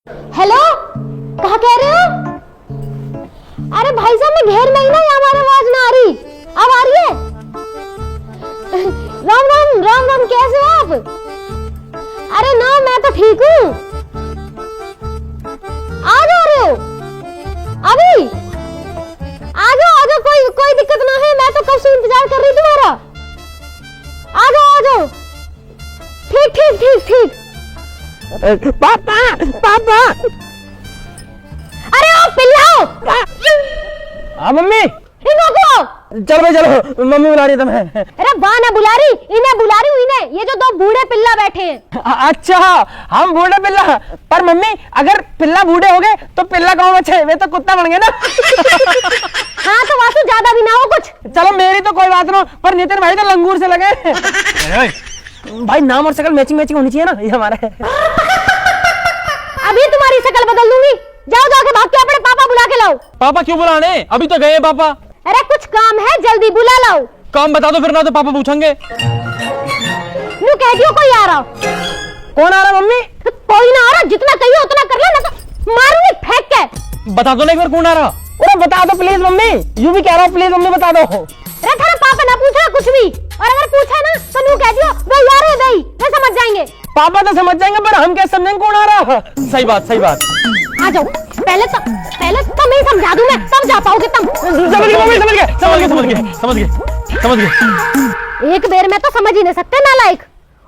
Hello, कहा कह रहे हो? अरे भाई साहब मैं घेर में ही ना, हमारी आवाज ना आ रही। अब आ रही है? राम राम राम राम, कैसे हो आप? अरे ना मैं तो ठीक हूँ। आ जा रहे हो अभी? आ जाओ कोई दिक्कत ना है, मैं तो कब से इंतजार कर रही तुम्हारा। आ जाओ ठीक। पापा अरे ओ पिल्लाओ। हाँ मम्मी, चलो मम्मी बुला रही है तुम्हें। अरे बा ना बुला रही, इन्हें बुला रही हूँ, इन्हें। ये जो दो बूढ़े पिल्ला बैठे हैं। अच्छा, हम बूढ़े पिल्ला। पर मम्मी अगर पिल्ला बूढ़े हो गए तो पिल्ला कौन बचे? वे तो कुत्ता बन गए ना। हाँ तो वासु ज्यादा भी ना हो कुछ। चलो मेरी तो कोई बात ना, पर नितिन भाई तो लंगूर से लगे। भाई नाम और शक्ल मैचिंग होनी चाहिए ना, ये हमारा है। अभी तुम्हारी शक्ल बदल दूंगी। जाओ जाके भाग के अपने पापा बुला के लाओ। पापा क्यों बुलाने? अभी तो गए पापा। अरे कुछ काम है, जल्दी बुला लाओ। काम बता दो फिर, ना तो पापा पूछेंगे। न्यू कह दियो कोई आ रहा। कौन आ रहा मम्मी? कोई ना आ रहा, जितना कहिए उतना कर ले, ना तो मारूंगी फेंक के। बता दो ना एक बार कौन आ रहा। अरे बता दो प्लीज मम्मी, यूं भी कह रहा हूँ, प्लीज मम्मी बता दो। अरे थारा पापा ना पूछा कुछ भी, और अगर पूछा ना तो न्यू कह दियो भाई यार है भाई, मैं समझ जाएंगे। पापा तो समझ जाएंगे, पर हम कैसे समझेंगे कौन आ रहा? सही बात। आ जाओ, पहले तो मैं समझा दूं, मैं तब जा पाओगे तुम। समझ गए। एक बेर में तो समझ ही नहीं सकते नालायक।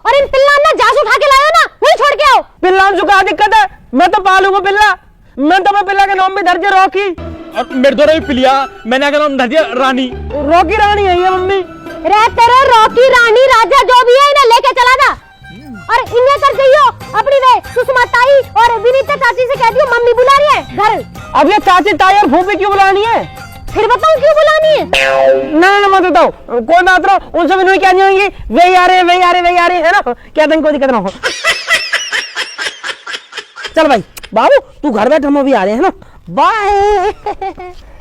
और इन पिल्ला ना जास उठा के लाओ ना, वही छोड़ के आओ। पिल्ला जो का दिक्कत है, मैं तो पालूंगा पिल्ला। मैं तो पिल्ला के नाम पे धर दिया रॉकी। और मेरे द्वारा भी पिलिया, मैंने क्या नाम धर दिया? रानी। रॉकी रानी है ये मम्मी। रे तेरे रॉकी रानी राजा जो भी है, इन्हें लेके चला जा। और इन्हें कर दियो अपनी वे सुषमा ताई और विनीता चाची से कह दियो मम्मी बुला रही है घर। अब ये चाची ताई और फूफी क्यों बुलानी है? फिर बताऊं क्यों बुलानी है? ना मत बताओ, कोई बात ना, उनसे भी नहीं क्या नहीं होंगी। वे आ रहे है ना, क्या दिन कोई दिक्कत ना हो। चल भाई बाबू तू घर बैठ, हम अभी आ रहे हैं ना, बाय।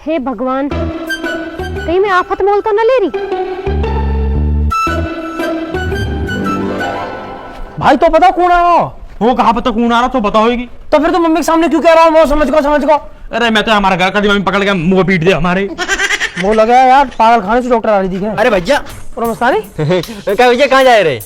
हे भगवान, कहीं मैं आफत मोल तो न ले रही। भाई तो पता कौन आया? वो कहा पता कौन आ रहा, तो बताओगी। तो फिर तो मम्मी के सामने क्यों कह रहा हूँ? वो समझ को। अरे मैं तो हमारा घर का मम्मी पकड़ के मुंह पीट दे हमारे। मुंह लगा यार, पागल खाने से डॉक्टर आ रही थी क्या? अरे भैया मस्तानी क्या भैया, कहाँ जा रहे?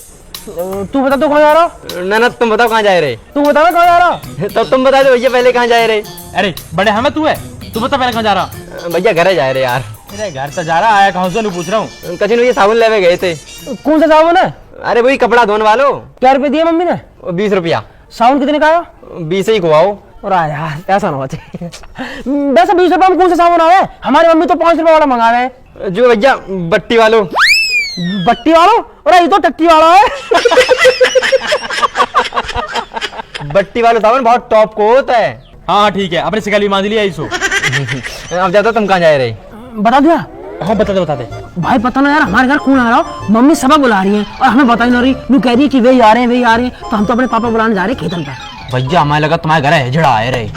तू बता, तू कहाँ जा रहा? ना तुम बताओ कहाँ जा रहे? तू बता कहाँ जा रहा? तो तुम बता दो भैया पहले कहाँ जा रहे? अरे बड़े हमें तू है, तू बता पहले कहाँ जा रहा? भैया घर जा रहे यार। अरे घर तो जा रहा, आया कहाँ से पूछ रहा हूँ। कचिन भैया साबुन लेवे गए थे। कौन सा साबुन है? अरे वही कपड़ा धोने वालो। क्या रुपए दिए मम्मी ने? 20 रुपया। साबुन कितने का आया? 20 ही खुआओ। और यार ऐसा ना हो चाहिए। वैसे 20 रुपए में कौन सा साबुन आया? हमारी मम्मी तो 5 रुपए वाला मंगा रहे हैं। जो भैया बट्टी वालो। बट्टी वालों? और ये तो टट्टी वाला है। बट्टी वाला साबुन बहुत टॉप को होता है। हाँ ठीक है, अपने शिकाली मान लिया इसो। अब जाता तुम कहाँ जा रहे? बता दिया? हाँ बता दे। भाई पता ना यार, हमारे घर कौन आ रहा हो? मम्मी सबक बुला रही है और हमें बता ही नहीं रही। न्यू कह रही है कि वे आ रहे हैं, तो हम तो अपने पापा बुलाने जा रहे हैं खेतन पे। भैया हमें लगा तुम्हारे घर हिजड़ा आए रहे।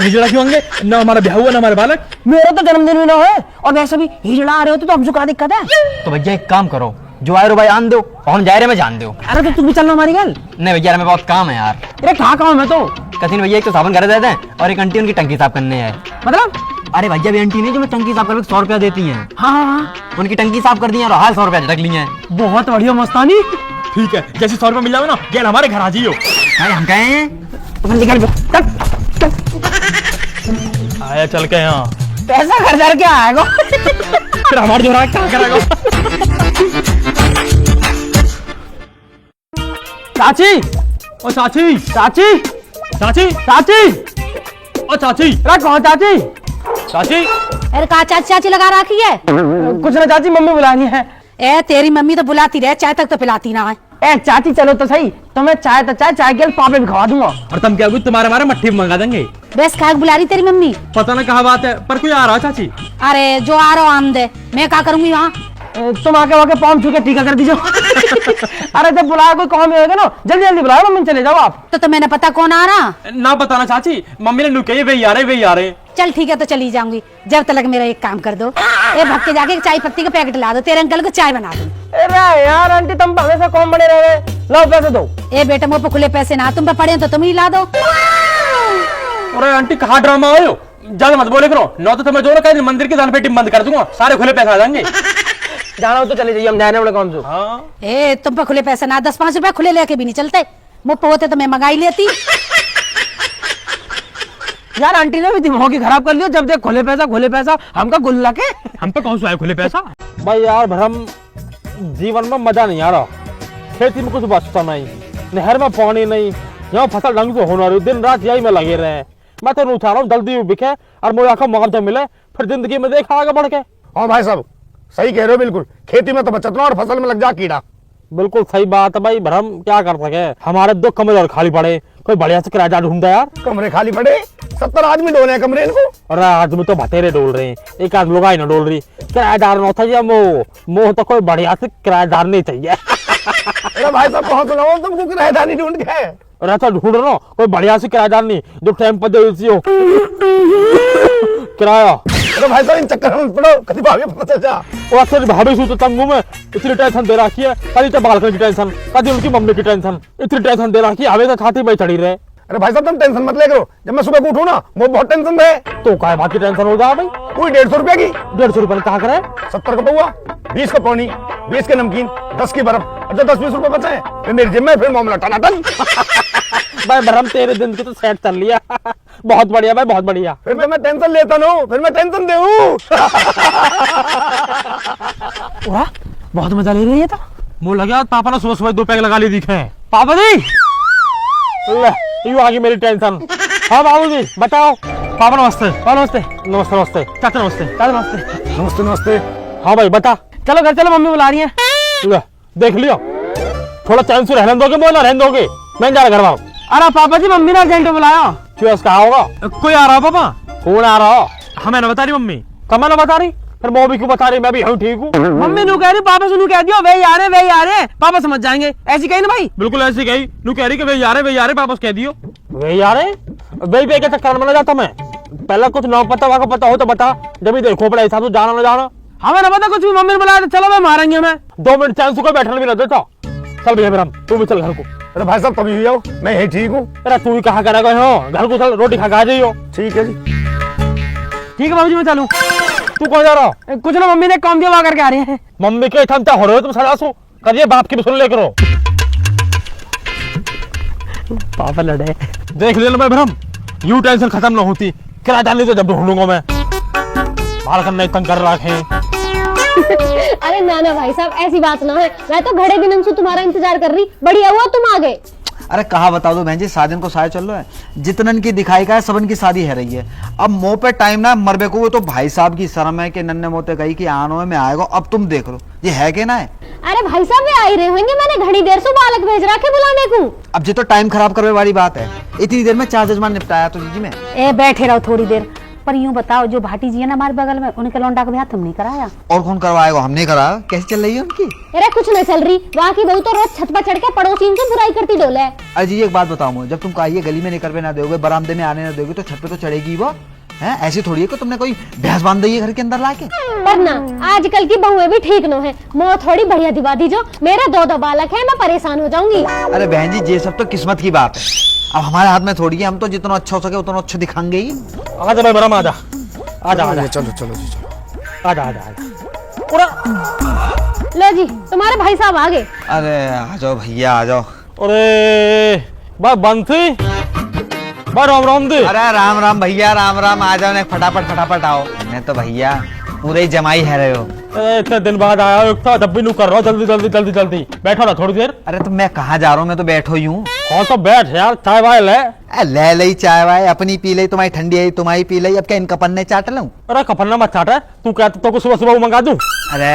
हिजड़ा क्यों होंगे? ना हमारा ब्याह हुआ ना हमारे बालक। मेरा तो जन्मदिन भी ना है, और वैसे भी हिजड़ा आ रहे होते तो हमसे क्या दिक्कत है? तो भैया एक काम करो, जो आए रो भाई आन दो और हम जा रहे में जान दो। अरे तो तू भी चलना हमारी घर। नहीं भैया हमें बहुत काम है यार। अरे कहाँ काम है तो? कथिन भैया एक तो साबुन घर दे दें और एक आंटी उनकी टंकी साफ करने है। मतलब? अरे भैया भी आंटी नहीं जो मैं टंकी साफ करके 100 रुपया देती हैं। हाँ, उनकी टंकी साफ कर दी और हाल 100 रुपया झटक लिए हैं। बहुत बढ़िया मस्तानी। ठीक है, जैसे 100 रुपया मिल जाओ ना, गेल हमारे घर आ जाइयो। हम कहे आया चल के यहाँ पैसा खर्चा क्या आएगा? फिर हमारे जो क्या करेगा? चाची, ओ चाची, चाची, चाची, चाची, ओ चाची, कौन चाची? चाची। अरे कहा चाची लगा रखी है? कुछ ना चाची, मम्मी बुलानी है। ए तेरी मम्मी तो बुलाती रहे, चाय तक तो पिलाती ना है। ए चाची चलो तो सही, तो मैं चाय के पापे भी खवा दूंगा। और तुम क्या तुम्हारे मट्ठी मंगा देंगे। बस कहा बुला रही तेरी मम्मी? पता ना कहाँ बात है, पर कोई आ रहा है चाची। अरे जो आ रहा हो आम दे, मैं क्या करूंगी वहाँ? तुम आके वहाँ पाँव छू के टीका कर दीजिए। अरे जब बुलाया कोई काम होगा ना, जल्दी बुलाओ, मम्मी चले जाओ आप। तो मैंने पता कौन आ रहा? ना बताना चाची, मम्मी ने लुके वही आ रहे। चल ठीक है तो चली जाऊंगी, जब तक मेरा एक काम कर दो, ए भग के जाके चाय पत्ती का पैकेट ला दो, तेरे अंकल को चाय बना दो। अरे यार आंटी तुम हमेशा कौन बने रहे, लो पैसे दो। ए बेटा मुझ पे खुले पैसे ना, तुम पे पड़े तो तुम ही ला दो। आंटी कहाँ ड्रामा आयो, ज्यादा मत बोले करो, न तो तुम्हें जोर कह मंदिर की दान पेटी बंद कर दूंगा, सारे खुले पैसे आ जाएंगे। जाना हो तो चले जाइए, हम जाने वाले कौन से। हाँ ए तुम पे खुले पैसे ना, 10-5 रुपए खुले लेके भी नहीं चलते, मुफ्त होते तो मैं मंगाई लेती। यार आंटी ने भी दिमाग ही खराब कर लिया, जब देख खुले पैसा, हमका गुल्ला के। हम पे कौन सा है खुले पैसा। भाई यार भ्रम, जीवन में मजा नहीं आ रहा, खेती में कुछ बचता नहीं, नहर में पानी नहीं, यहाँ फसल ढंग से होना रही, दिन रात यही में लगे रहे। मैं तो नहीं चाह रहा हूँ जल्दी बिके और मुझे आखिर मुआवजा मिले, फिर जिंदगी में देखा आगे बढ़ के। हाँ भाई साहब सही कह रहे हो, बिल्कुल खेती में तो बचत ना और फसल में लग जा कीड़ा। बिल्कुल सही बात है भाई, भ्रम क्या कर सके, हमारे 2 कमरे और खाली पड़े, कोई बढ़िया से किराया ढूंढा यार। कमरे खाली पड़े, 70 आदमी डोले हैं कमरे इनको। अरे आदमी तो बतेरे डोल रहे हैं, एक आध लोग ना डोल रही, किराएदार न था जी, मोह तो कोई बढ़िया से किराएदार नहीं चाहिए। अरे भाई साहब कहाँ सुनाओ तुमको किराएदार ढूंढ के। अरे तो ढूंढ रहा कोई बढ़िया से किराएदार नहीं जो टाइम पर दे हो किराया। अरे भाई साहब इन चक्कर में पड़ो, कभी भाभी पता जा। और अक्सर भाभी सू तो तंगू में इतनी टेंशन दे रखी है, कभी तो बालकनी की टेंशन, कभी उनकी मम्मी की टेंशन, इतनी टेंशन दे रखी है, हमें तो छाती में चढ़ी रहे। अरे भाई साहब तुम टेंशन मत ले करो, जब मैं सुबह को उठूं ना वो बहुत टेंशन है। तो काय बात की टेंशन हो जाए भाई, कोई 150 रुपए की, 150 रुपए कहा करे, 70 का पौवा, 20 का पौनी, 20 के नमकीन, 10 की बर्फ, अच्छा 10-20 रुपए बचे हैं, फिर मेरी जिम में फिर मामला टनाटन। भाई भरम तेरे दिन की तो सेट चल लिया। बहुत बढ़िया भाई, बहुत बढ़िया। फिर तो मैं टेंशन लेता हूँ, फिर मैं टेंशन दे। बहुत मजा ले रही है तो। मुँह लगा पापा ने सुबह सुबह 2 पैक लगा लिए दिखे हैं। पापा जी यू आ गई मेरी टेंशन। हाँ बाबू जी बताओ। पापा नमस्ते। पापा नमस्ते। नमस्ते नमस्ते। चाचा नमस्ते। चाचा नमस्ते। नमस्ते नमस्ते। हाँ भाई बता। चलो घर चलो, मम्मी बुला रही है। ले, देख लियो, थोड़ा चैन से रहने दोगे, बोला रहने दोगे, मैं जा रहा घर वापस। अरे पापा जी मम्मी ने अर्जेंट बुलाया। क्यों कहा होगा, कोई आ रहा पापा, कौन आ रहा, हमें ना बता रही मम्मी, कमा ना बता रही, फिर मम्मी क्यों बता रही, मैं भी हूँ ठीक हूँ। मम्मी नू कह रही पापा से नू कह दियो वे यार वे यार पापा समझ जाएंगे, ऐसी कही ना भाई। बिल्कुल ऐसी कही, नू कह रही कि वे यारे पापा से कह दियो। वे यारे वे के चक्कर में ना जाता मैं, पहले कुछ ना पता वाको पता हो तो बता, जब भी देखो पड़ा हिसाब से जाना ना जाना। हमें ना पता कुछ भी, मम्मी ने बुलाया चलो मैं मारेंगे हमें। 2 मिनट चैन से कोई बैठने भी ना देता। चल भैया मेरा, तू भी चल घर को। अरे भाई साहब कभी भी आओ, मैं यही ठीक हूँ। अरे तू भी कहाँ करेगा हो, घर को चल, रोटी खा खा जाइयो। ठीक है जी। ठीक है बाबूजी मैं चलूं। तू कौन जा रहा, कुछ ना मम्मी ने काम दिया वहाँ करके आ रहे हैं। मम्मी के थमता हो रहे हो तुम सलासो, करिए बाप की भी सुन ले करो। पापा लड़े देख ले मैं भ्रम, यू टेंशन खत्म ना होती, किराया डालने तो जब ढूंढूंगा मैं, बाल करना तंग कर रखे। अरे ना ना भाई साहब ऐसी बात ना है, मैं तो घड़े दिनों से तुम्हारा इंतजार कर रही, बढ़िया हुआ तुम आ गए। अरे कहा बता दो बहन जी, शादी को साय चल रहा है, जितनन की दिखाई का है सबन की शादी है रही है। अब मुंह पे टाइम ना मरबे को, तो भाई साहब की शर्म है कि नन्ने मोते कही कि आनो में आएगा। अब तुम देख लो ये है कि ना है। अरे भाई साहब वे आ ही रहे होंगे, मैंने घड़ी देर से बालक भेज रखे बुलाने को। अब जो तो टाइम खराब करने वाली बात है, इतनी देर में 4 जजमान निपटाया तो जी में। ए बैठे रहो थोड़ी देर, पर यूं बताओ जो भाटी जी है ना हमारे बगल में, उनके लौंडा का ब्याह तुमने कराया? और कौन करवाएगा, हमने कराया। कैसे चल रही है उनकी? अरे कुछ नहीं चल रही, वहाँ की बहू तो रोज छत पर चढ़ के पड़ोसी से बुराई करती डोले। अरे जी एक बात बताओ मुझे, जब तुम कहिए गली में निकलवे ना दोगे, बरामदे में आने ना दोगे, तो छत पे तो चढ़ेगी वो है। ऐसी थोड़ी है कि तुमने कोई भैंस बांध दी है घर के अंदर लाके। पर ना आजकल की बहुएं भी ठीक न है, मोह थोड़ी बढ़िया दिवा दी जो, मेरे 2 बालक है, मैं परेशान हो जाऊंगी। अरे बहन जी ये सब तो किस्मत की बात है, अब हमारे हाथ में थोड़ी है, हम तो जितना अच्छा हो सके उतना अच्छा दिखाएंगे ही। आजा भाई भ्रम, आजा आजा आजा, चलो चलो जी चलो, आजा आजा आजा। लो जी तुम्हारे भाई साहब आ गए। अरे आ जाओ भैया आ जाओ। अरे भाई बंसी, भाई राम राम दे। अरे राम राम भैया, राम राम, आ जाओ ना फटाफट आओ। मैं तो भैया पूरे ही जमाई है रहे हो। इतने दिन बाद आया हो, था जब भी नू कर रहा हूँ, जल्दी जल्दी जल्दी जल्दी बैठो ना थोड़ी देर। अरे तो मैं कहाँ जा रहा हूँ, मैं तो बैठो ही हूँ। कौन सा बैठ यार, चाय वाय ले। ले लई चाय वाय, अपनी पी लई, तुम्हारी ठंडी आई तुम्हारी पी लई, अब क्या इनका पन्ने चाट लूं? अरे कपन्ना मत चाट, तू कहता तो सुबह सुबह मंगा दूं। अरे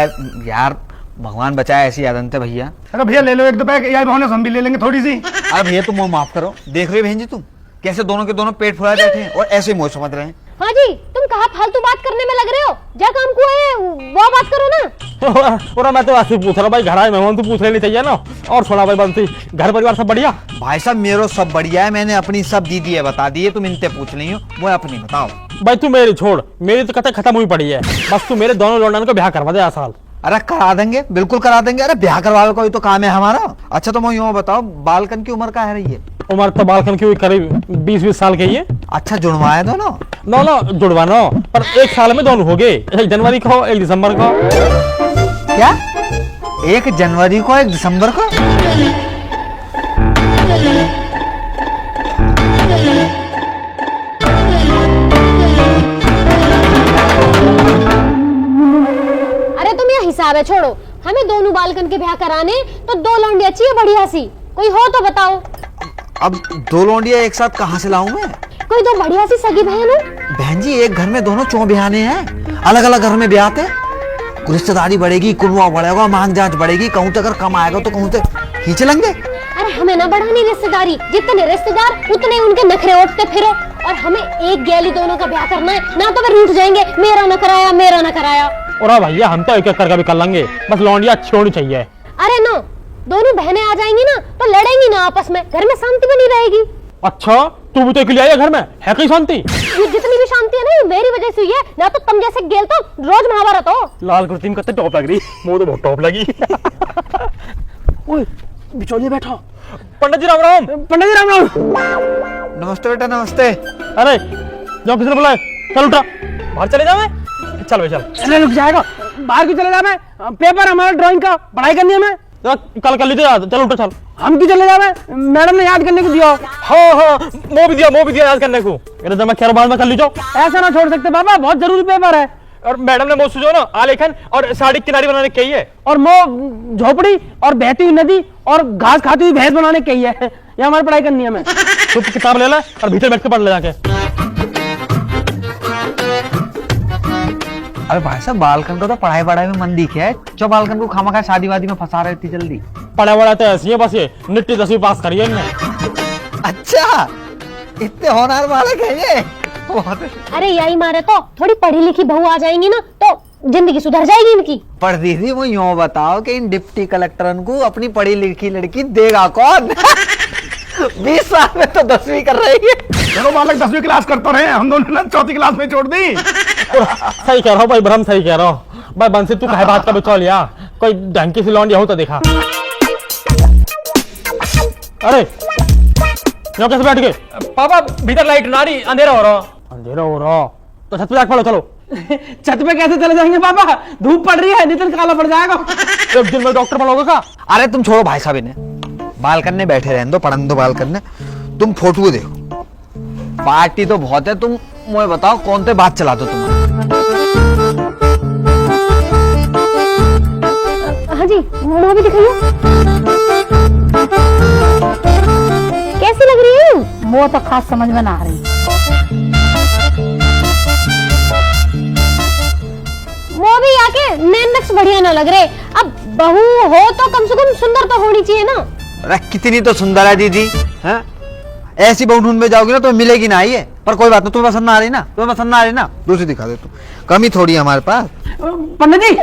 यार भगवान बचाए, ऐसी आदत है भैया। अरे भैया ले लो 1-2 पैक, यही बहाने से हम भी ले लेंगे थोड़ी सी। अरे भैया तुम मुँह माफ करो, देख रहे हो बहन जी तुम कैसे दोनों के दोनों पेट फुला बैठे हैं और ऐसे मुँह समझ रहे हैं। हाँ जी तुम कहाँ फालतू बात करने में लग रहे हो, जा काम को है वो बात करो ना। और मैं तो ऐसे पूछ रहा भाई, घर आए मेहमान तो पूछ लेनी चाहिए ना। और सुना भाई बंसी, घर परिवार सब बढ़िया? भाई साहब मेरो सब बढ़िया है, मैंने अपनी सब दीदी है बता दी है, तुम इनसे पूछ रही हो, वो अपनी बताओ। भाई तू मेरी छोड़, मेरी तो कथा खत्म हुई पड़ी है, बस तू मेरे दोनों लौंडन को ब्याह करवा दे साल। अरे करा देंगे, बिल्कुल करा देंगे। अरे ब्याह करवावे कोई तो काम है हमारा। अच्छा तो मैं यूँ बताओ, बालकन की उम्र क्या है रही है? उम्र तो बालकन की करीब 20-20 साल की है। अच्छा जुड़वाए दोनों? नो नो जुड़वानो, पर एक साल में दोनों हो गए, 1 जनवरी को 1 दिसंबर को। क्या 1 जनवरी को 1 दिसंबर को? अरे तुम ये हिसाब है छोड़ो, हमें दोनों बालकन के ब्याह कराने तो 2 लौंडिया चाहिए बढ़िया सी, कोई हो तो बताओ। अब 2 लौंडिया एक साथ कहाँ से लाऊं मैं? कोई 2 बढ़िया सी सगी बहन हो। बहन जी एक घर में दोनों चौ ब्याहने हैं, अलग अलग घर में ब्याहते हैं। रिश्तेदारी बढ़ेगी, कुलवा बढ़ेगा, मांग जांच बढ़ेगी, कहूँ तो अगर कम आएगा तो कहूँ तो खींच लेंगे। अरे हमें ना बढ़ानी रिश्तेदारी, जितने रिश्तेदार उतने उनके नखरे ओटते फिरो, और हमें एक गैली दोनों का ब्याह करना है, ना तो वे रूठ जाएंगे, मेरा न कराया मेरा न कराया। और भैया हम तो एक एक करके भी कर लेंगे, बस लौंडिया अच्छी होनी चाहिए। अरे नो, दोनों बहनें आ जाएंगी ना तो लड़ेंगी ना आपस में, घर में शांति बनी रहेगी। अच्छा तू भी तो अकेली आई है घर में, है कहीं शांति? ये जितनी भी शांति है ना ये मेरी वजह से हुई है, ना तो तुम जैसे गेल तो रोज महाभारत हो। लाल कुर्ती में कितने टॉप लग रही, मुंह तो बहुत टॉप लगी। ओए बिचौलिया बैठो। पंडित जी राम राम। पंडित जी राम राम। नमस्ते बेटा नमस्ते। अरे जाओ, किसने बुलाया? चल उठा, बाहर चले जाओ। चल भाई चल। अरे रुक जाएगा, बाहर क्यों चले जा? मैं पेपर हमारा ड्राइंग का पढ़ाई करनी है, मैं कल कर लीजिए याद। चल उठो चल। हम क्यों चले जावे? मैडम ने याद करने को दिया। हाँ वो भी दिया याद करने को। मेरे जमा खैर बाद में कर लीजिए। ऐसा ना छोड़ सकते बाबा, बहुत जरूरी पेपर है। और मैडम ने मुझसे जो ना आलेखन और साड़ी किनारी बनाने कही है, और मो झोपड़ी और बहती हुई नदी और घास खाती हुई भैंस बनाने कही है। ये हमारी पढ़ाई करनी है। मैं तू किताब ले ला और भीतर बैठ के पढ़ ले जाके। अरे भाई साहब बालकन को तो पढ़ाई में मन दिखे है, जो बालकन को खामा खा शादी वादी में फंसा रहे थे जल्दी। पढ़ा तो ऐसी है, बस ये निट्टी 10वीं पास करी है इनने। अच्छा इतने होनहार बालक है ये। अरे यही मारे तो थोड़ी पढ़ी लिखी बहू आ जाएंगी ना तो जिंदगी सुधर जाएगी इनकी। पर दीदी वो यूं बताओ कि इन डिप्टी कलेक्टरन को अपनी पढ़ी लिखी लड़की देगा कौन? 20 साल में तो 10वीं कर रही है। दोनों बालक 10वीं क्लास करते रहे, हम दोनों ने 4थी क्लास में छोड़ दी। सही कह रहा हूँ भाई ब्रह्म, सही कह रहा हूँ भाई। बंसी तू कहे बात का बिचौलिया, कोई ढंग की सी लौंडिया हो तो देखा। अरे यहाँ कैसे बैठ गए? पापा भीतर लाइट ना रही, अंधेरा हो रहा। अंधेरा हो रहा तो छत पे जाके पढ़ो चलो। छत पे कैसे चले जाएंगे पापा? धूप पड़ रही है, नितिन काला पड़ जाएगा। एक दिन में डॉक्टर बनोगे का? अरे तुम छोड़ो भाई साहब, इन्हें बालकन में बैठे रहने दो, पढ़ने दो बालकन में। तुम फोटो देखो, पार्टी तो बहुत है। तुम मुझे बताओ कौन से बात चला दो तुम? हाँ जी मुँह भी दिखाइए, कैसी लग रही है? वो तो खास समझ में ना आ रही। वो भी आके नैन नक्श बढ़िया ना लग रहे। अब बहू हो तो कम से कम सुंदर तो होनी चाहिए ना। अरे कितनी तो सुंदर है दीदी, हैं? ऐसी बहू ढूंढ में जाओगी ना तो मिलेगी ना ये। पर कोई बात नहीं, तुम्हें पसंद ना आ रही ना, तुम्हें पसंद ना आ रही ना, दूसरी दिखा दे। तुम कमी थोड़ी है हमारे पास। पंडित जी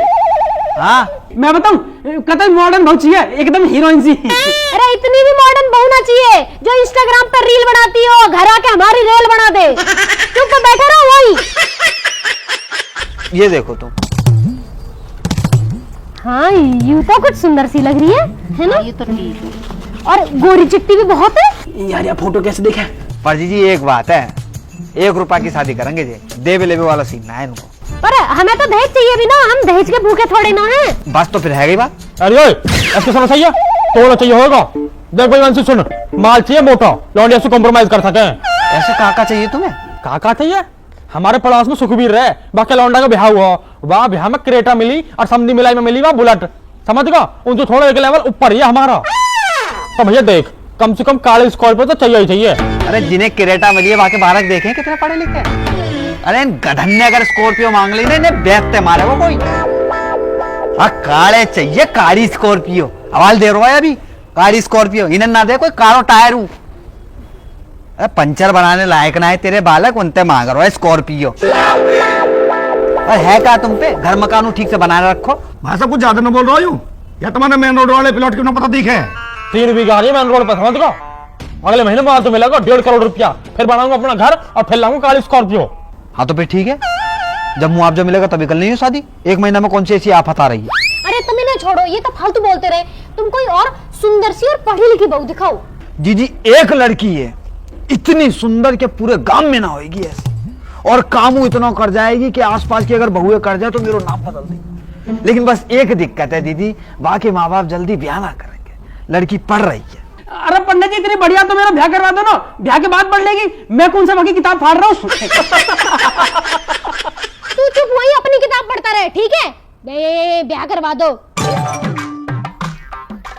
हाँ मैं बताऊं, कतई मॉडर्न बहुत चाहिए, एकदम हीरोइन सी। अरे इतनी भी मॉडर्न बहू ना चाहिए जो इंस्टाग्राम पर रील बनाती हो, घर आके हमारी रेल बना दे। चुप बैठे रहो वही। ये देखो तुम। हाँ यू तो कुछ सुंदर सी लग रही है ना? ये तो ठीक है। और गोरी चिट्टी भी बहुत है यार ये फोटो कैसे देखे? पर जी एक बात है, 1 रुपया की शादी करेंगे जी, देवे लेवे वाला सीन ना है इनको। पर हमें तो दहेज चाहिए भी ना, हम दहेज के भूखे थोड़े ना हैं। बस तो फिर है गई बात। अरे ऐसे समझ चाहिए तो चाहिए होगा। देख भाई वंशी सुन, माल चाहिए मोटा, लौंडिया से कॉम्प्रोमाइज कर सके। ऐसे काका चाहिए तुम्हें? काका चाहिए? हमारे पड़ोस में सुखबीर रहे, बाकी लौंडा का ब्याह हुआ, वहाँ ब्याह में क्रेटा मिली और समधी मिलाई में मिली वहाँ बुलेट, समझ गया? उनसे थोड़ा एक लेवल ऊपर ही है हमारा। तो भैया देख कम से कम काले स्कॉर्पियो तो चाहिए ही चाहिए। अरे जिन्हें क्रेटा मिली है बाकी बालक देखे कितने पढ़े लिखे। अरे इन गधन ने अगर स्कॉर्पियो मांग ली ना, इन्हें बेचते मारे वो कोई। काले चाहिए, काली स्कॉर्पियो। आवाज दे रहा है अभी, काली स्कॉर्पियो। इन्हें ना दे कोई कारो टायर। पंचर बनाने लायक ना है तेरे बालक, उनते मांग रहा है स्कॉर्पियो। और है क्या तुम पे? घर मकान ठीक से बनाने रखो। भाई साहब कुछ ज्यादा न बोल रहा हूँ, या तुम्हारे मेन रोड वाले प्लॉट क्यों ना पता दिखे? 3 बीघा है मेन रोड पर, समझ गया? अगले महीने माल तो मिलेगा 1.5 करोड़ रुपया, फिर बनाऊंगा अपना घर और फिर लाऊंगा काली स्कॉर्पियो। हाँ तो फिर ठीक है, जब मुआवजा मिलेगा तभी कर लेंगे शादी। 1 महीना में कौन सी ऐसी आफत आ रही है? अरे तुम इन्हें छोड़ो, ये तो फालतू बोलते रहे। तुम कोई और सुंदर सी और पढ़ी लिखी बहू दिखाओ। जी 1 लड़की है, इतनी सुंदर के पूरे गांव में ना होगी ऐसी, और कामू इतना कर जाएगी कि आसपास की अगर बहुएं कर जाए तो मेरा नाम बदल देगी। लेकिन बस एक दिक्कत है दीदी, बाकी माँ बाप जल्दी ब्याह ना करेंगे, लड़की पढ़ रही है। अरे पंडित जी इतनी बढ़िया तो मेरा ब्याह करवा दो ना, ब्याह के बाद पढ़ लेगी, मैं कौन सा बाकी किताब फाड़ रहा हूँ। तू चुप वही अपनी किताब पढ़ता रहे, ठीक है? ब्याह करवा दो।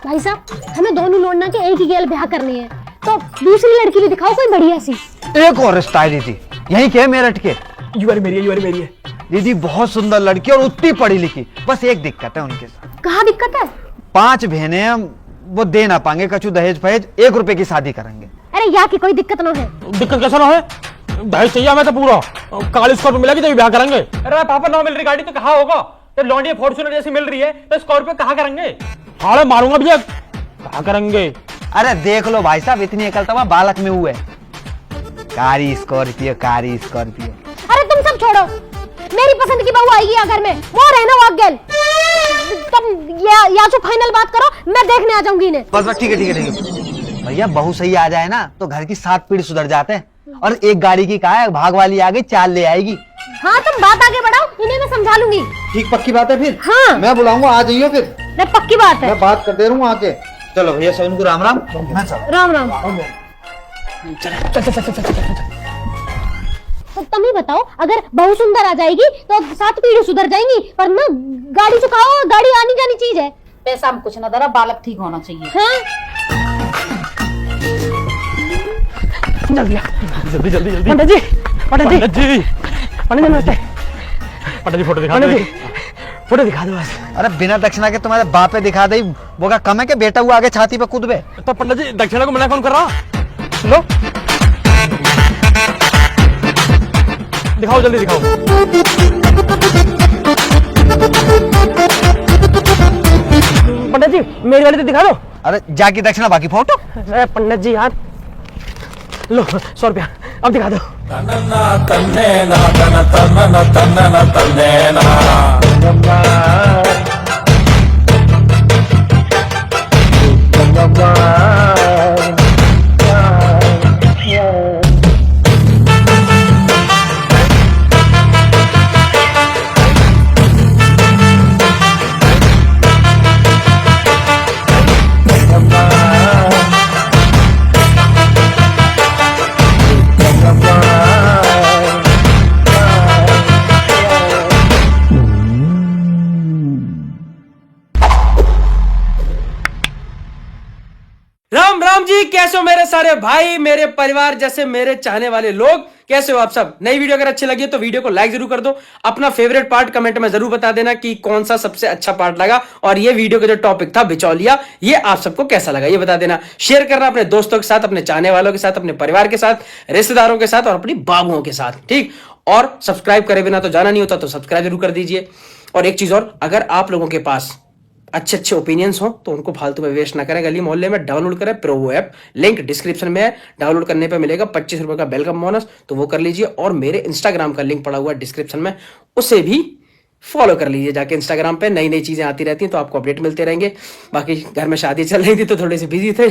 भाई साहब हमें दोनों लोड़ना के एक ही गेल ब्याह करनी है, तो दूसरी लड़की भी दिखाओ कोई बढ़िया सी। एक और रिश्ता है दीदी, यही के मेरठ के। यू आर मेरी है दीदी बहुत सुंदर लड़की और उतनी पढ़ी लिखी, बस एक दिक्कत है उनके साथ। कहाँ दिक्कत है? 5 बहनें हैं, वो दे ना पाएंगे कछु दहेज फहेज, 1 रुपए की शादी करेंगे। अरे यहाँ की कोई दिक्कत ना है। दिक्कत कैसा ना है? दहेज चाहिए हमें तो पूरा 40 करोड़ मिलेगी तो ब्याह करेंगे। अरे पापा 9 मिल रही गाड़ी तो कहाँ होगा? जब लॉन्डी फॉर्च्यूनर जैसी मिल रही है तो स्कॉर्पियो कहाँ करेंगे? हाड़े मारूंगा भैया, कहाँ करेंगे? अरे देख लो भाई साहब, इतनी अकल तो बालक में हुए। कारी स्कॉर्पियो। अरे तुम सब छोड़ो, मेरी पसंद की बहू आएगी अगर में, वो रहना वो गेल। तुम या तो फाइनल बात करो, मैं देखने आ जाऊंगी इन्हें। बस ठीक है भैया, बहू सही आ जाए ना तो घर की 7 पीढ़ी सुधर जाते हैं। और एक गाड़ी की कहा है, भाग वाली आ गई, 4 ले आएगी। हाँ तुम बात आगे बढ़ाओ, इन्हें मैं समझा लूंगी। ठीक पक्की बात है फिर? हाँ मैं बुलाऊंगा, आ जाइयो फिर। नहीं पक्की बात है, मैं बात कर दे रहा हूँ आके। चलो भैया सोनू को राम राम। राम राम। तो तुम ही बताओ, अगर बहू सुंदर आ जाएगी तो 7 पीढ़ी सुधर जाएंगी, पर ना गाड़ी चुकाओ, गाड़ी आनी जानी चीज है। पैसा हम कुछ ना दे रहा, बालक ठीक होना चाहिए। हाँ? जल्दी पंडित जी नमस्ते। पंडित जी फोटो दिखा पंडित जी फोटो दिखा दो बस। अरे बिना दक्षिणा के तुम्हारे बाप पे दिखा दे, वो का कम है कि बेटा हुआ आगे छाती पे कूद बे। तो पंडित जी दक्षिणा को मना कौन कर रहा? लो दिखाओ, जल्दी दिखाओ। पंडित जी मेरी वाली तो दिखा दो। अरे जाके दक्षिणा बाकी फोटो। अरे पंडित जी यार, लो 100 रुपया, अब दिखा दो। राम राम जी, कैसे हो मेरे सारे भाई, मेरे परिवार जैसे मेरे चाहने वाले लोग? कैसे हो आप सब? नई वीडियो अगर अच्छी लगी तो वीडियो को लाइक जरूर कर दो। अपना फेवरेट पार्ट कमेंट में जरूर बता देना कि कौन सा सबसे अच्छा पार्ट लगा, और ये वीडियो का जो टॉपिक था बिचौलिया, ये आप सबको कैसा लगा ये बता देना। शेयर करना अपने दोस्तों के साथ, अपने चाहने वालों के साथ, अपने परिवार के साथ, रिश्तेदारों के साथ और अपनी बाबुओं के साथ, ठीक? और सब्सक्राइब करे बिना तो जाना नहीं होता, तो सब्सक्राइब जरूर कर दीजिए। और एक चीज और, अगर आप लोगों के पास अच्छे अच्छे ओपिनियंस हो तो उनको फालतू में वेस्ट ना करें, गली मोहल्ले में डाउनलोड करें प्रोवो ऐप, लिंक डिस्क्रिप्शन में है। डाउनलोड करने पे मिलेगा 25 रुपए का वेलकम बोनस, तो वो कर लीजिए। और मेरे इंस्टाग्राम का लिंक पड़ा हुआ है डिस्क्रिप्शन में, उसे भी फॉलो कर लीजिए जाके। इंस्टाग्राम पे नई नई चीजें आती रहती हैं तो आपको अपडेट मिलते रहेंगे। बाकी घर में शादी चल रही थी तो थोड़े से बिजी थे,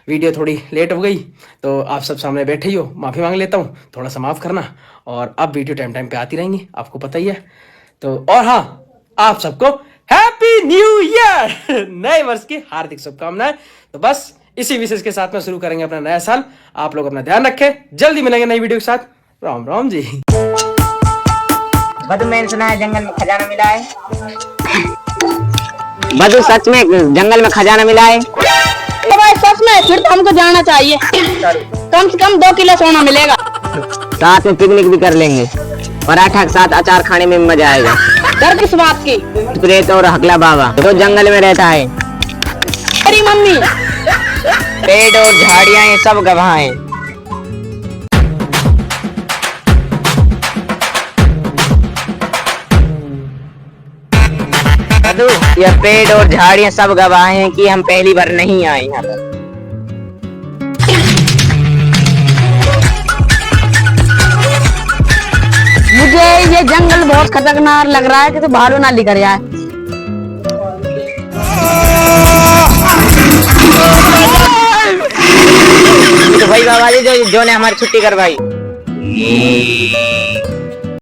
वीडियो थोड़ी लेट हो गई, तो आप सब सामने बैठे ही हो, माफी मांग लेता हूँ, थोड़ा सा माफ करना। और अब वीडियो टाइम टाइम पे आती रहेंगी, आपको पता ही है। तो और हाँ, आप सबको हैप्पी न्यू ईयर, नए वर्ष की हार्दिक शुभकामनाएं। तो बस इसी विशेष के साथ में शुरू करेंगे अपना नया साल। आप लोग अपना ध्यान रखें, जल्दी मिलेंगे नई वीडियो के साथ। राम राम जी। बधु, मैंने सुना है जंगल में खजाना मिला है। बधु, सच में जंगल में खजाना मिला है? तो भाई सच में फिर तो हमको जाना चाहिए, कम से कम 2 किलो सोना मिलेगा। साथ में पिकनिक भी कर लेंगे, पराठा के साथ अचार खाने में मजा आएगा। डर किस बात की? प्रेत और हकला बाबा तो जंगल में रहता है। अरे मम्मी, पेड़ और झाड़ियां ये सब गवाह हैं। बधु, यह पेड़ और झाड़ियां सब गवाह हैं कि हम पहली बार नहीं आए यहाँ पर। मुझे ये जंगल बहुत खतरनाक लग रहा है कि तो भालू ना लेकर जाए। तो वही बाबा जी जो ने हमारी छुट्टी करवाई।